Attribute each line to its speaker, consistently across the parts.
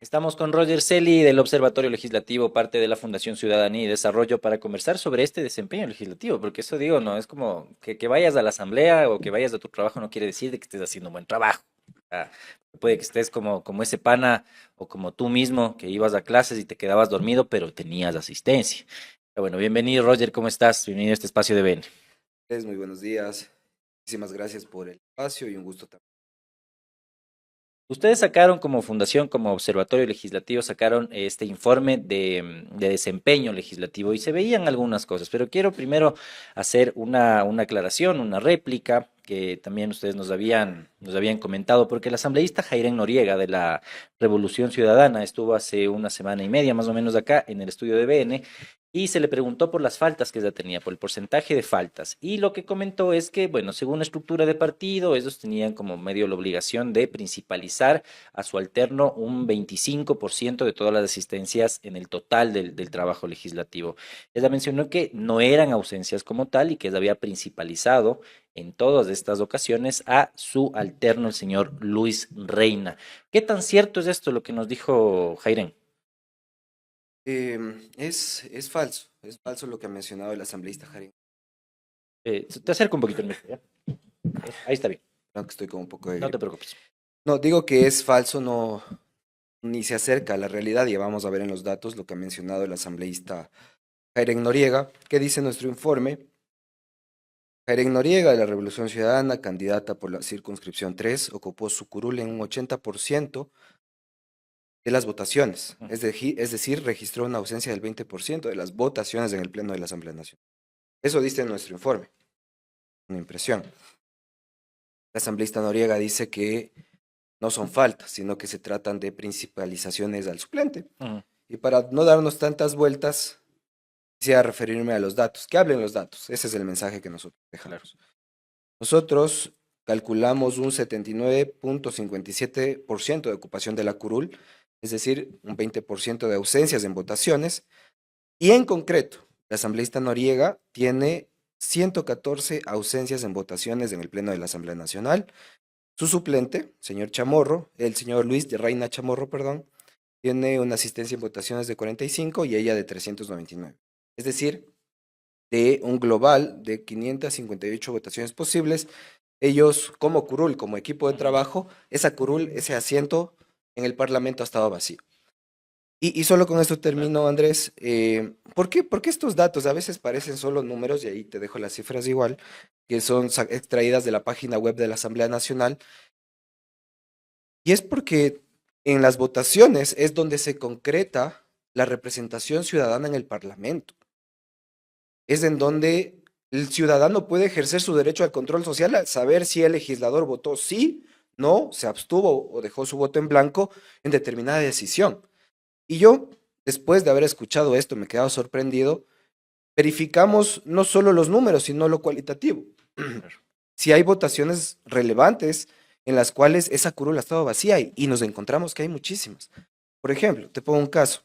Speaker 1: Estamos con Roger Celi del Observatorio Legislativo, parte de la Fundación Ciudadanía y Desarrollo, para conversar sobre este desempeño legislativo, porque eso digo, no es como que vayas a la asamblea o que vayas a tu trabajo no quiere decir de que estés haciendo un buen trabajo. Ah, puede que estés como ese pana o como tú mismo que ibas a clases y te quedabas dormido, pero tenías asistencia. Bueno, bienvenido Roger, ¿cómo estás? Bienvenido a este espacio de BN.
Speaker 2: Muy buenos días. Muchísimas gracias por el espacio y un gusto también.
Speaker 1: Ustedes sacaron como fundación, como observatorio legislativo, sacaron este informe de desempeño legislativo y se veían algunas cosas, pero quiero primero hacer una aclaración, una réplica que también ustedes nos habían comentado, porque el asambleísta Jairén Noriega de la Revolución Ciudadana estuvo hace una semana y media más o menos acá en el estudio de BN y se le preguntó por las faltas que ella tenía, por el porcentaje de faltas. Y lo que comentó es que, bueno, según la estructura de partido, ellos tenían como medio la obligación de principalizar a su alterno un 25% de todas las asistencias en el total del trabajo legislativo. Ella mencionó que no eran ausencias como tal y que ella había principalizado en todas estas ocasiones a su alterno, el señor Luis Reina. ¿Qué tan cierto es esto lo que nos dijo Jairén?
Speaker 2: Es falso lo que ha mencionado el asambleísta Jarín.
Speaker 1: Te acerco un poquito el micro, ¿ya? Ahí está bien,
Speaker 2: Creo que estoy con un poco de
Speaker 1: no te
Speaker 2: gripe.
Speaker 1: preocupes.
Speaker 2: No, digo que es falso, no, ni se acerca a la realidad y vamos a ver en los datos lo que ha mencionado el asambleísta Jairén Noriega. ¿Qué dice nuestro informe? Jairén Noriega de la Revolución Ciudadana, candidata por la circunscripción 3, ocupó su curul en un 80% de las votaciones, es decir, registró una ausencia del 20% de las votaciones en el Pleno de la Asamblea Nacional. Eso dice nuestro informe, una impresión. La asambleísta Noriega dice que no son faltas, sino que se tratan de principalizaciones al suplente.
Speaker 1: Ujú.
Speaker 2: Y para no darnos tantas vueltas, quisiera referirme a los datos. Que hablen los datos. Ese es el mensaje que nosotros
Speaker 1: Claro.
Speaker 2: dejamos. Nosotros calculamos un 79.57% de ocupación de la curul, es decir, un 20% de ausencias en votaciones. Y en concreto, la asambleísta Noriega tiene 114 ausencias en votaciones en el Pleno de la Asamblea Nacional. Su suplente, señor Chamorro, el señor Luis de Reina Chamorro, perdón, tiene una asistencia en votaciones de 45 y ella de 399. Es decir, de un global de 558 votaciones posibles, ellos como curul, como equipo de
Speaker 1: Ujú.
Speaker 2: trabajo, esa curul, ese asiento en el Parlamento ha estado vacío. Y solo con esto
Speaker 1: Claro.
Speaker 2: termino, Andrés. ¿Por qué estos datos a veces parecen solo números, y ahí te dejo las cifras igual, que son extraídas de la página web de la Asamblea Nacional? Y es porque en las votaciones es donde se concreta la representación ciudadana en el Parlamento. Es en donde el ciudadano puede ejercer su derecho al control social al saber si el legislador votó sí, no, se abstuvo o dejó su voto en blanco en determinada decisión. Y yo, después de haber escuchado esto, me he quedado sorprendido. Verificamos no solo los números, sino lo cualitativo.
Speaker 1: Claro.
Speaker 2: Si hay votaciones relevantes en las cuales esa curul ha estado vacía y nos encontramos que hay muchísimas. Por ejemplo, te pongo un caso.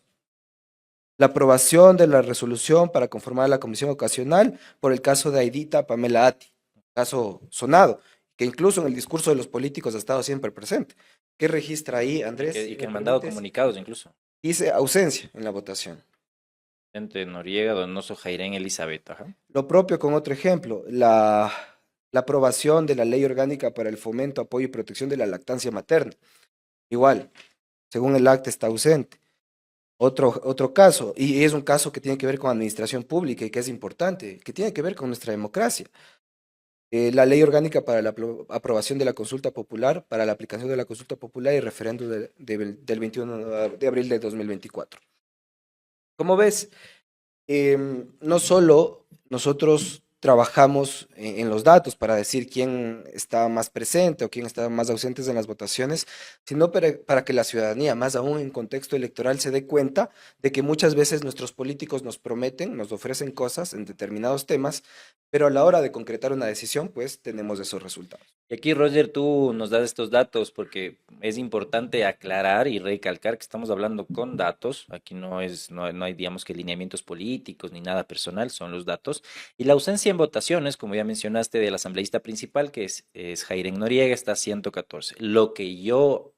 Speaker 2: La aprobación de la resolución para conformar la comisión ocasional por el caso de Aidita Pamela Ati, caso sonado, que incluso en el discurso de los políticos ha estado siempre presente. ¿Qué registra ahí,
Speaker 1: Y
Speaker 2: Andrés?
Speaker 1: que,
Speaker 2: Si
Speaker 1: y que
Speaker 2: me
Speaker 1: han mandado
Speaker 2: permites,
Speaker 1: comunicados incluso.
Speaker 2: dice ausencia en la votación.
Speaker 1: Gente Noriega, Donoso, Jairén, Elizabeth. Ajá.
Speaker 2: Lo propio con otro ejemplo, la aprobación de la ley orgánica para el fomento, apoyo y protección de la lactancia materna. Igual, según el acta está ausente. Otro caso, y es un caso que tiene que ver con administración pública y que es importante, que tiene que ver con nuestra democracia. La ley orgánica para la aprobación de la consulta popular, para la aplicación de la consulta popular y referéndum del 21 de abril de 2024. Como ves, no solo nosotros trabajamos en los datos para decir quién está más presente o quién está más ausentes en las votaciones, sino para que la ciudadanía, más aún en contexto electoral, se dé cuenta de que muchas veces nuestros políticos nos prometen, nos ofrecen cosas en determinados temas, pero a la hora de concretar una decisión, pues tenemos esos resultados.
Speaker 1: Y aquí, Roger, tú nos das estos datos porque es importante aclarar y recalcar que estamos hablando con datos. Aquí no hay, digamos que lineamientos políticos ni nada personal, son los datos. Y la ausencia en votaciones, como ya mencionaste, del asambleísta principal, que es Jairén Noriega, está a 114. Lo que yo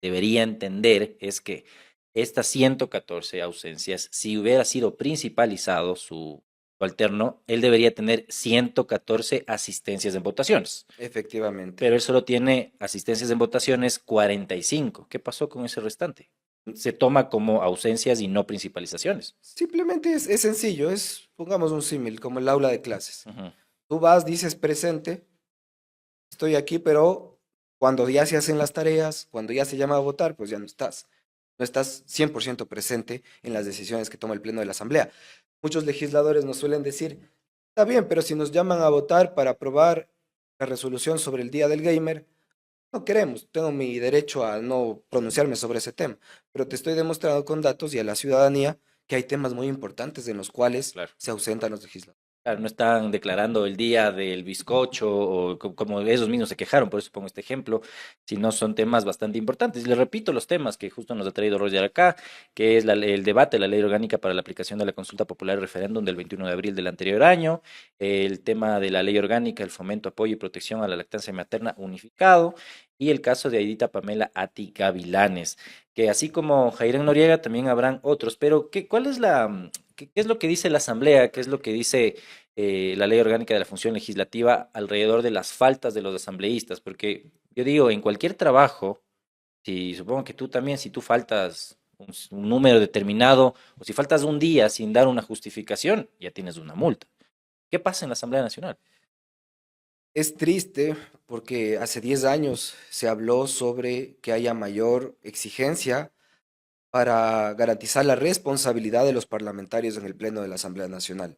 Speaker 1: debería entender es que estas 114 ausencias, si hubiera sido principalizado su alterno, él debería tener 114 asistencias en votaciones,
Speaker 2: Efectivamente.
Speaker 1: pero él solo tiene asistencias en votaciones 45. ¿Qué pasó con ese restante? Se toma como ausencias y no principalizaciones.
Speaker 2: Simplemente es sencillo, pongamos un símil, como el aula de clases.
Speaker 1: Ujú.
Speaker 2: Tú vas, dices presente, estoy aquí, pero cuando ya se hacen las tareas, cuando ya se llama a votar, pues ya no estás. No estás 100% presente en las decisiones que toma el Pleno de la Asamblea. Muchos legisladores nos suelen decir, está bien, pero si nos llaman a votar para aprobar la resolución sobre el Día del Gamer, no queremos, tengo mi derecho a no pronunciarme sobre ese tema, pero te estoy demostrando con datos y a la ciudadanía que hay temas muy importantes en los cuales
Speaker 1: Claro.
Speaker 2: se ausentan los legisladores.
Speaker 1: Claro, no están declarando el día del bizcocho o como esos mismos se quejaron, por eso pongo este ejemplo, sino son temas bastante importantes. Y les repito los temas que justo nos ha traído Roger acá, que es el debate de la ley orgánica para la aplicación de la consulta popular y referéndum del 21 de abril del anterior año, el tema de la ley orgánica, el fomento, apoyo y protección a la lactancia materna unificado, y el caso de Aidita Pamela Ati Gavilanes, que así como Jairén Noriega también habrán otros, pero ¿cuál es qué es lo que dice la Asamblea? ¿Qué es lo que dice la ley orgánica de la función legislativa alrededor de las faltas de los asambleístas? Porque yo digo, en cualquier trabajo, si supongo que tú también, si tú faltas un número determinado o si faltas un día sin dar una justificación, ya tienes una multa. ¿Qué pasa en la Asamblea Nacional?
Speaker 2: Es triste porque hace 10 años se habló sobre que haya mayor exigencia para garantizar la responsabilidad de los parlamentarios en el Pleno de la Asamblea Nacional.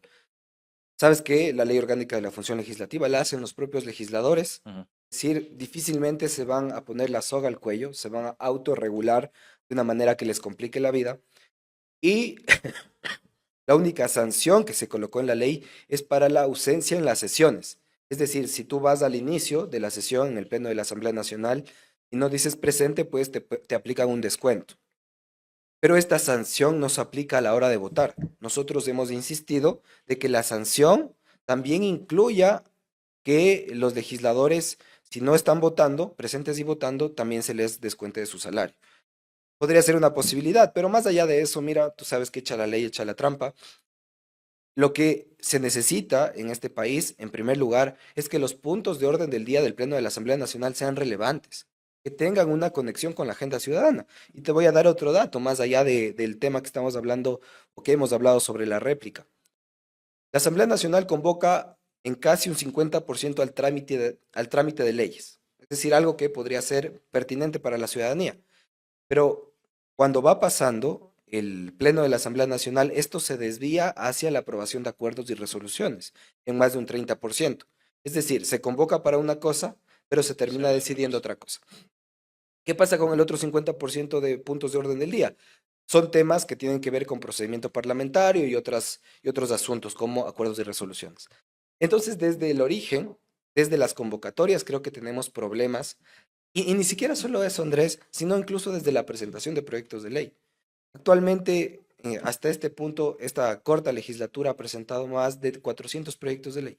Speaker 2: ¿Sabes qué? La ley orgánica de la función legislativa la hacen los propios legisladores.
Speaker 1: Ujú.
Speaker 2: Es decir, difícilmente se van a poner la soga al cuello, se van a autorregular de una manera que les complique la vida. Y la única sanción que se colocó en la ley es para la ausencia en las sesiones. Es decir, si tú vas al inicio de la sesión en el Pleno de la Asamblea Nacional y no dices presente, pues te aplican un descuento. Pero esta sanción no se aplica a la hora de votar. Nosotros hemos insistido de que la sanción también incluya que los legisladores, si no están votando, presentes y votando, también se les descuente de su salario. Podría ser una posibilidad, pero más allá de eso, mira, tú sabes que echa la ley, echa la trampa. Lo que se necesita en este país, en primer lugar, es que los puntos de orden del día del Pleno de la Asamblea Nacional sean relevantes, que tengan una conexión con la agenda ciudadana. Y te voy a dar otro dato, más allá del tema que estamos hablando o que hemos hablado sobre la réplica. La Asamblea Nacional convoca en casi un 50% al trámite de leyes, es decir, algo que podría ser pertinente para la ciudadanía. Pero cuando va pasando el Pleno de la Asamblea Nacional, esto se desvía hacia la aprobación de acuerdos y resoluciones en más de un 30%. Es decir, se convoca para una cosa, pero se termina decidiendo otra cosa. ¿Qué pasa con el otro 50% de puntos de orden del día? Son temas que tienen que ver con procedimiento parlamentario y otros asuntos como acuerdos y resoluciones. Entonces, desde el origen, desde las convocatorias, creo que tenemos problemas y ni siquiera solo eso, Andrés, sino incluso desde la presentación de proyectos de ley. Actualmente, hasta este punto, esta corta legislatura ha presentado más de 400 proyectos de ley.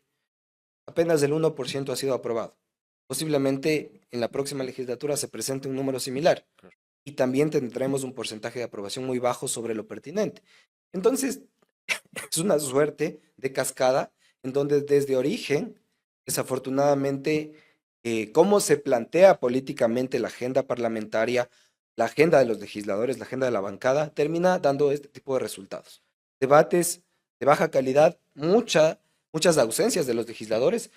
Speaker 2: Apenas el 1% ha sido aprobado. Posiblemente en la próxima legislatura se presente un número similar y también tendremos un porcentaje de aprobación muy bajo sobre lo pertinente. Entonces, es una suerte de cascada en donde desde origen, desafortunadamente, cómo se plantea políticamente la agenda parlamentaria, la agenda de los legisladores, la agenda de la bancada, termina dando este tipo de resultados. Debates de baja calidad, muchas ausencias de los legisladores.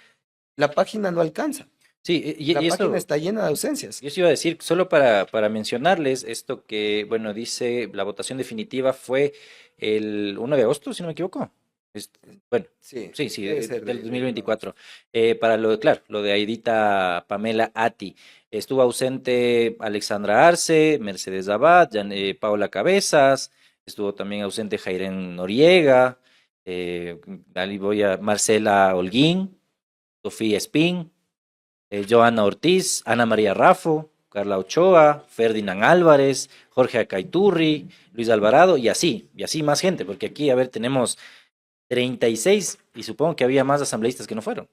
Speaker 2: La página no alcanza.
Speaker 1: Sí,
Speaker 2: La
Speaker 1: y
Speaker 2: página
Speaker 1: eso,
Speaker 2: está llena de ausencias.
Speaker 1: yo sí iba a decir, solo para mencionarles esto que, bueno, dice, la votación definitiva fue el 1 de agosto, si no me equivoco. Bueno,
Speaker 2: Sí,
Speaker 1: sí, sí,
Speaker 2: debe ser
Speaker 1: del
Speaker 2: del 1 de agosto.
Speaker 1: 2024. Para claro, lo de Aidita Pamela Ati. Estuvo ausente Alexandra Arce, Mercedes Abad, Paola Cabezas, estuvo también ausente Jairén Noriega, ahí voy a Marcela Holguín, Sofía Espín, Joana Ortiz, Ana María Raffo, Carla Ochoa, Ferdinand Álvarez, Jorge Acaiturri, Luis Alvarado y así más gente, porque aquí, a ver, tenemos 36 y supongo que había más asambleístas que no fueron.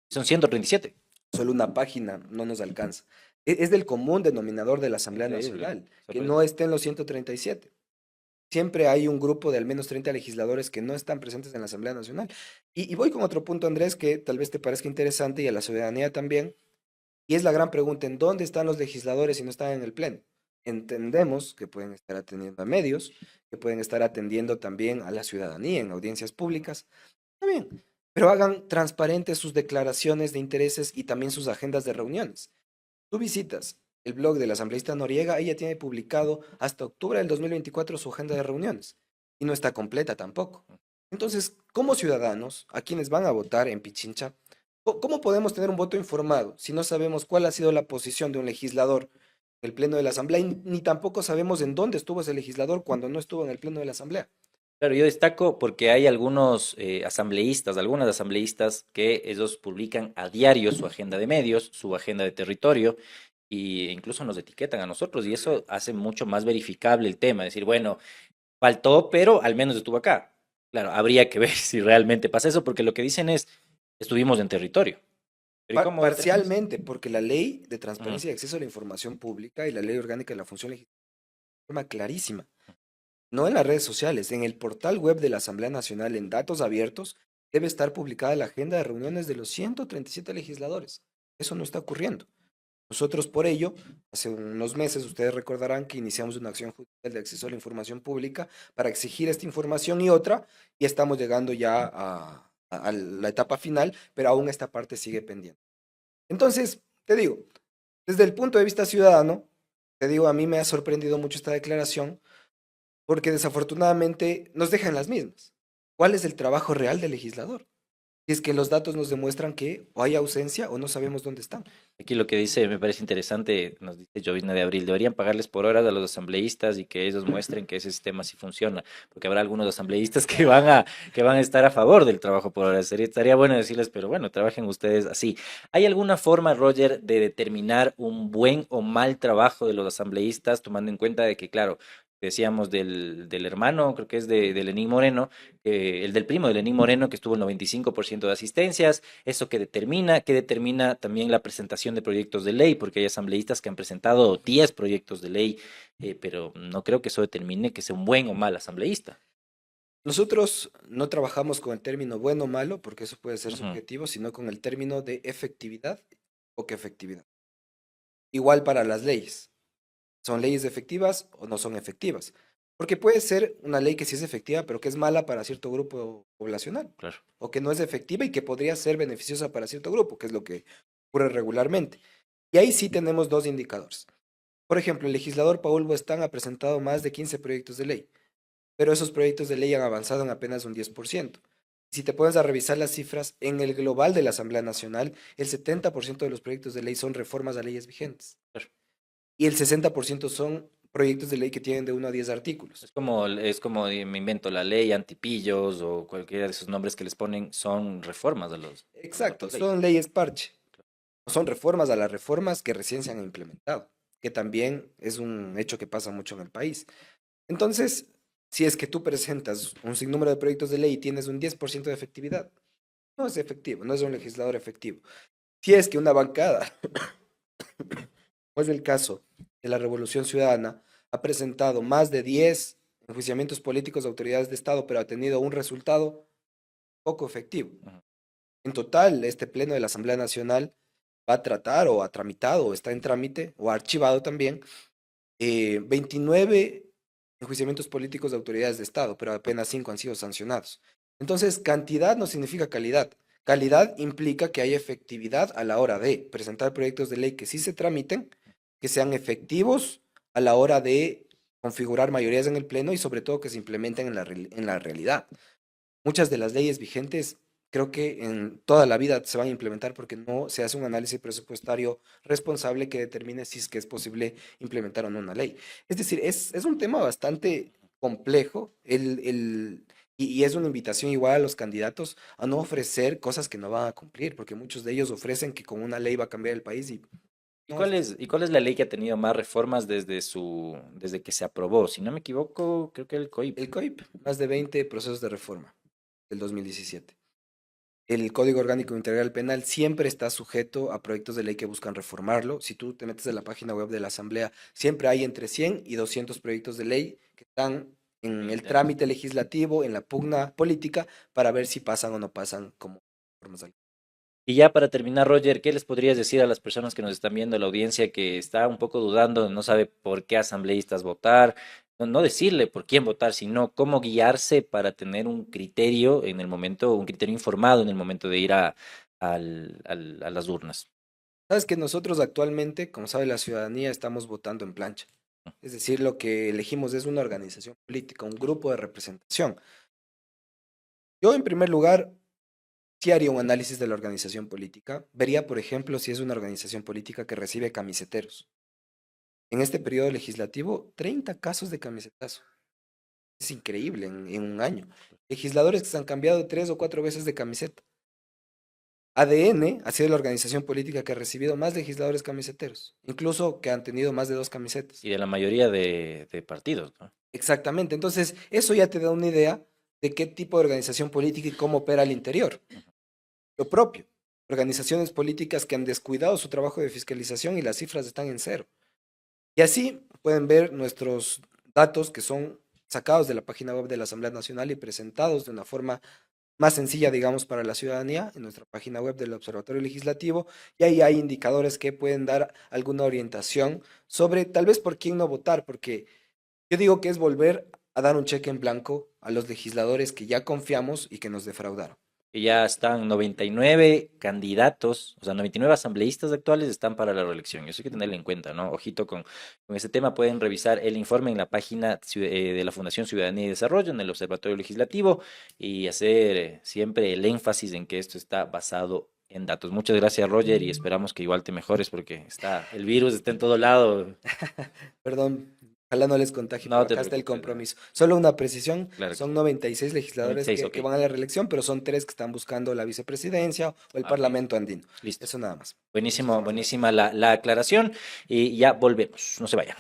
Speaker 1: Son 137.
Speaker 2: Solo una página no nos alcanza. Es del común denominador de la Asamblea
Speaker 1: Increíble.
Speaker 2: Nacional, que
Speaker 1: Sorprendente.
Speaker 2: no esté en los 137. Siempre hay un grupo de al menos 30 legisladores que no están presentes en la Asamblea Nacional. Y voy con otro punto, Andrés, que tal vez te parezca interesante y a la ciudadanía también, y es la gran pregunta, ¿en dónde están los legisladores si no están en el Pleno? Entendemos que pueden estar atendiendo a medios, que pueden estar atendiendo también a la ciudadanía en audiencias públicas, está bien, pero hagan transparentes sus declaraciones de intereses y también sus agendas de reuniones. Tú visitas el blog del asambleísta Noriega, ella tiene publicado hasta octubre del 2024 su agenda de reuniones y no está completa tampoco. Entonces, como ciudadanos, a quienes van a votar en Pichincha, ¿cómo podemos tener un voto informado si no sabemos cuál ha sido la posición de un legislador en el Pleno de la Asamblea y ni tampoco sabemos en dónde estuvo ese legislador cuando no estuvo en el Pleno de la Asamblea?
Speaker 1: Claro, yo destaco porque hay algunos asambleístas, algunas asambleístas que ellos publican a diario su agenda de medios, su agenda de territorio, e incluso nos etiquetan a nosotros, y eso hace mucho más verificable el tema, decir, bueno, faltó, pero al menos estuvo acá. Claro, habría que ver si realmente pasa eso, porque lo que dicen es, estuvimos en territorio. Pero ¿y cómo determinas?
Speaker 2: Parcialmente, porque la ley de
Speaker 1: Ujú.
Speaker 2: transparencia y acceso a la información pública y la ley orgánica de la función legislativa de forma clarísima. No en las redes sociales, en el portal web de la Asamblea Nacional, en datos abiertos, debe estar publicada la agenda de reuniones de los 137 legisladores. Eso no está ocurriendo. Nosotros por ello, hace unos meses, ustedes recordarán que iniciamos una acción judicial de acceso a la información pública para exigir esta información y otra, y estamos llegando ya a la etapa final, pero aún esta parte sigue pendiente. Entonces, te digo, desde el punto de vista ciudadano, te digo, a mí me ha sorprendido mucho esta declaración porque desafortunadamente nos dejan las mismas. ¿Cuál es el trabajo real del legislador? Si es que los datos nos demuestran que o hay ausencia o no sabemos dónde están.
Speaker 1: Aquí lo que dice me parece interesante, nos dice Jovina de Abril, deberían pagarles por horas a los asambleístas y que ellos muestren que ese sistema sí funciona, porque habrá algunos asambleístas que van a estar a favor del trabajo por horas. Estaría bueno decirles, pero bueno, trabajen ustedes así. ¿Hay alguna forma, Roger, de determinar un buen o mal trabajo de los asambleístas, tomando en cuenta de que, claro, decíamos del hermano, creo que es de Lenín Moreno, el del primo de Lenín Moreno, que estuvo el 95% de asistencias, eso que determina también la presentación de proyectos de ley, porque hay asambleístas que han presentado 10 proyectos de ley, pero no creo que eso determine que sea un buen o mal asambleísta.
Speaker 2: Nosotros no trabajamos con el término bueno o malo, porque eso puede ser
Speaker 1: Ujú.
Speaker 2: subjetivo, sino con el término de efectividad o que efectividad. Igual para las leyes. ¿Son leyes efectivas o no son efectivas? Porque puede ser una ley que sí es efectiva, pero que es mala para cierto grupo poblacional,
Speaker 1: Claro.
Speaker 2: o que no es efectiva y que podría ser beneficiosa para cierto grupo, que es lo que ocurre regularmente. Y ahí sí tenemos dos indicadores. Por ejemplo, el legislador Paul Bostán ha presentado más de 15 proyectos de ley, pero esos proyectos de ley han avanzado en apenas un 10%. Si te pones a revisar las cifras, en el global de la Asamblea Nacional, el 70% de los proyectos de ley son reformas a leyes vigentes
Speaker 1: Claro.
Speaker 2: y el 60% son proyectos de ley que tienen de 1 a 10 artículos.
Speaker 1: Es como me invento la ley antipillos o cualquiera de esos nombres que les ponen, son reformas a
Speaker 2: Exacto,
Speaker 1: otras leyes.
Speaker 2: son leyes parche. Son reformas a las reformas que recién se han implementado, que también es un hecho que pasa mucho en el país. Entonces, si es que tú presentas un sinnúmero de proyectos de ley y tienes un 10% de efectividad, no es efectivo, no es un legislador efectivo. Si es que una bancada, como es el caso de la Revolución Ciudadana, ha presentado más de 10 enjuiciamientos políticos de autoridades de Estado, pero ha tenido un resultado poco efectivo.
Speaker 1: Ujú.
Speaker 2: En total, este pleno de la Asamblea Nacional va a tratar o ha tramitado o está en trámite o ha archivado también 29 enjuiciamientos políticos de autoridades de Estado, pero apenas 5 han sido sancionados. Entonces, cantidad no significa calidad. Calidad implica que hay efectividad a la hora de presentar proyectos de ley que sí se tramiten, que sean efectivos a la hora de configurar mayorías en el Pleno y sobre todo que se implementen en la realidad. Muchas de las leyes vigentes creo que en toda la vida se van a implementar porque no se hace un análisis presupuestario responsable que determine si es que es posible implementar o no una ley. Es decir, es un tema bastante complejo y es una invitación igual a los candidatos a no ofrecer cosas que no van a cumplir, porque muchos de ellos ofrecen que con una ley va a cambiar el país y no es así.
Speaker 1: Y cuál es la ley que ha tenido más reformas desde que se aprobó? Si no me equivoco, creo que el COIP.
Speaker 2: El COIP, más de 20 procesos de reforma del 2017. el Código Orgánico Integral Penal siempre está sujeto a proyectos de ley que buscan reformarlo. Si tú te metes en la página web de la Asamblea, siempre hay entre 100 y 200 proyectos de ley que están en el trámite legislativo, en la pugna política, para ver si pasan o no pasan como reformas de ley.
Speaker 1: Y ya para terminar, Roger, ¿qué les podrías decir a las personas que nos están viendo, a la audiencia que está un poco dudando, no sabe por qué asambleístas votar? No decirle por quién votar, sino cómo guiarse para tener un criterio en el momento, un criterio informado en el momento de ir a las urnas.
Speaker 2: Sabes que nosotros actualmente, como sabe la ciudadanía, estamos votando en plancha. Es decir, lo que elegimos es una organización política, un grupo de representación. Yo, en primer lugar, sí haría un análisis de la organización política. Vería, por ejemplo, si es una organización política que recibe camiseteros. En este periodo legislativo, 30 casos de camisetazo. Es increíble en un año. Legisladores que se han cambiado 3 o 4 veces de camiseta. ADN ha sido la organización política que ha recibido más legisladores camiseteros, incluso que han tenido más de 2 camisetas.
Speaker 1: Y de la mayoría de partidos, ¿no?
Speaker 2: Exactamente. Entonces, eso ya te da una idea de qué tipo de organización política y cómo opera al interior. Lo propio, organizaciones políticas que han descuidado su trabajo de fiscalización y las cifras están en cero. Y así pueden ver nuestros datos que son sacados de la página web de la Asamblea Nacional y presentados de una forma más sencilla, digamos, para la ciudadanía en nuestra página web del Observatorio Legislativo. Y ahí hay indicadores que pueden dar alguna orientación sobre tal vez por quién no votar, porque yo digo que es volver a dar un cheque en blanco a los legisladores que ya confiamos y que nos defraudaron.
Speaker 1: Que ya están 99 candidatos, o sea, 99 asambleístas actuales están para la reelección. Y eso hay que tenerlo en cuenta, ¿no? Ojito con ese tema. Pueden revisar el informe en la página de la Fundación Ciudadanía y Desarrollo, en el Observatorio Legislativo, y hacer siempre el énfasis en que esto está basado en datos. Muchas gracias, Roger, y esperamos que igual te mejores porque el virus está en todo lado.
Speaker 2: Perdón, ojalá no les contagie,
Speaker 1: No
Speaker 2: pero
Speaker 1: te
Speaker 2: acá está el
Speaker 1: preocupes, no.
Speaker 2: compromiso. Solo una precisión,
Speaker 1: Claro que
Speaker 2: son
Speaker 1: sí.
Speaker 2: 96 legisladores
Speaker 1: 96,
Speaker 2: que
Speaker 1: ok.
Speaker 2: van a la reelección, pero son 3 que están buscando la vicepresidencia o el
Speaker 1: Ah, ok.
Speaker 2: Parlamento andino.
Speaker 1: Listo.
Speaker 2: Eso nada más.
Speaker 1: Buenísimo,
Speaker 2: Muchísimas gracias.
Speaker 1: buenísima la aclaración y ya volvemos. No se vayan.